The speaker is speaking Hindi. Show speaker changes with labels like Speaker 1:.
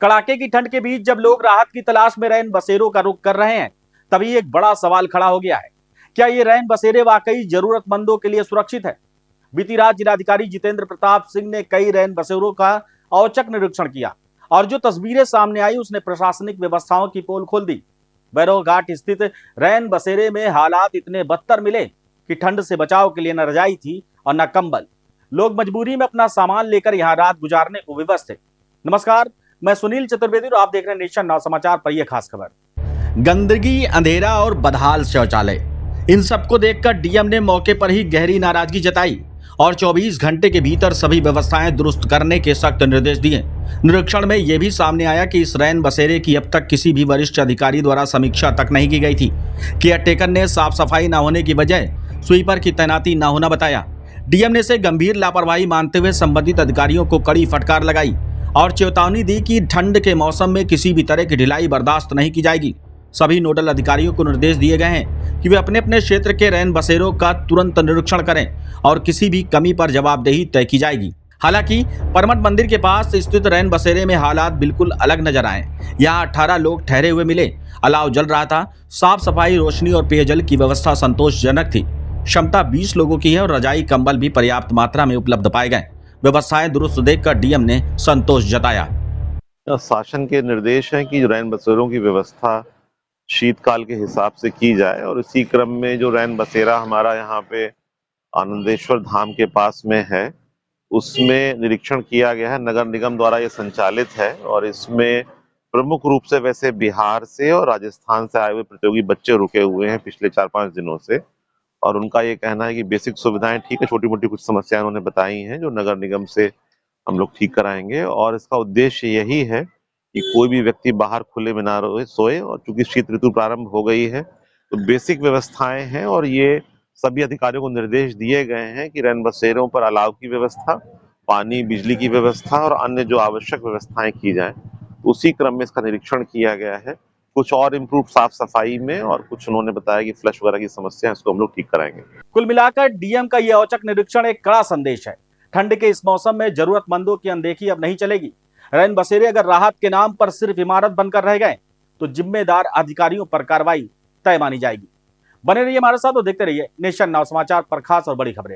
Speaker 1: कड़ाके की ठंड के बीच जब लोग राहत की तलाश में रैन बसेरों का रुख कर रहे हैं, तभी एक बड़ा सवाल खड़ा हो गया है। क्या ये रैन बसेरे वाकई जरूरतमंदों के लिए सुरक्षित है? बीती रात जिलाधिकारी जितेंद्र प्रताप सिंह ने कई रैन बसेरों का औचक निरीक्षण किया और जो तस्वीरें सामने आई उसने प्रशासनिक व्यवस्थाओं की पोल खोल दी। भैरव घाट स्थित रैन बसेरे में हालात इतने बदतर मिले कि ठंड से बचाव के लिए न रजाई थी और न कंबल। लोग मजबूरी में अपना सामान लेकर यहाँ रात गुजारने को विवश थे। नमस्कार, मैं सुनील चतुर्वेदी और आप देख रहे हैं नेशन नाउ समाचार पर यह खास खबर। गंदगी, अंधेरा और बदहाल शौचालय, इन सबको देखकर डीएम ने मौके पर ही गहरी नाराजगी जताई और 24 घंटे के भीतर सभी व्यवस्थाएं दुरुस्त करने के सख्त निर्देश दिए। निरीक्षण में यह भी सामने आया कि इस रैन बसेरे की अब तक किसी भी वरिष्ठ अधिकारी द्वारा समीक्षा तक नहीं की गई थी। केयरटेकर ने साफ सफाई न होने की बजाय स्वीपर की तैनाती न होना बताया। डीएम ने इसे गंभीर लापरवाही मानते हुए संबंधित अधिकारियों को कड़ी फटकार लगाई और चेतावनी दी कि ठंड के मौसम में किसी भी तरह की ढिलाई बर्दाश्त नहीं की जाएगी। सभी नोडल अधिकारियों को निर्देश दिए गए हैं कि वे अपने अपने क्षेत्र के रैन बसेरों का तुरंत निरीक्षण करें और किसी भी कमी पर जवाबदेही तय की जाएगी। हालांकि परमठ मंदिर के पास स्थित रैन बसेरे में हालात बिल्कुल अलग नजर आए। यहाँ 18 लोग ठहरे हुए मिले, अलाव जल रहा था, साफ सफाई, रोशनी और पेयजल की व्यवस्था संतोषजनक थी। क्षमता 20 लोगों की है और रजाई कंबल भी पर्याप्त मात्रा में उपलब्ध पाए गए। व्यवस्थाएं दुरुस्त देखकर डीएम ने संतोष जताया।
Speaker 2: शासन के निर्देश हैं कि रैन बसेरों की व्यवस्था शीतकाल के हिसाब से की जाए और इसी क्रम में जो रैन बसेरा हमारा यहाँ पे आनंदेश्वर धाम के पास में है, उसमें निरीक्षण किया गया है। नगर निगम द्वारा ये संचालित है और इसमें प्रमुख रूप से वैसे बिहार से और राजस्थान से आए हुए प्रतियोगी बच्चे रुके हुए हैं पिछले 4-5 दिनों से, और उनका ये कहना है कि बेसिक सुविधाएं ठीक है, छोटी मोटी कुछ समस्याएं उन्होंने बताई हैं जो नगर निगम से हम लोग ठीक कराएंगे। और इसका उद्देश्य यही है कि कोई भी व्यक्ति बाहर खुले में ना सोए, और चूंकि शीत ऋतु प्रारंभ हो गई है तो बेसिक व्यवस्थाएं हैं और ये सभी अधिकारियों को निर्देश दिए गए हैं कि रैन बसेरों पर अलाव की व्यवस्था, पानी, बिजली की व्यवस्था और अन्य जो आवश्यक व्यवस्थाएं की जाएं। उसी क्रम में इसका निरीक्षण किया गया है। कुछ और इम्प्रूव साफ सफाई में और कुछ उन्होंने बताया कि फ्लश वगैरह की समस्या है, इसको हम लोग ठीक कराएंगे।
Speaker 1: कुल मिलाकर डीएम का यह औचक निरीक्षण एक कड़ा संदेश है। ठंड के इस मौसम में जरूरतमंदों की अनदेखी अब नहीं चलेगी। रैन बसेरे अगर राहत के नाम पर सिर्फ इमारत बनकर रह गए तो जिम्मेदार अधिकारियों पर कार्रवाई तय मानी जाएगी। बने रहिए हमारे साथ और देखते रहिए नेशन नाउ समाचार पर खास और बड़ी खबरें।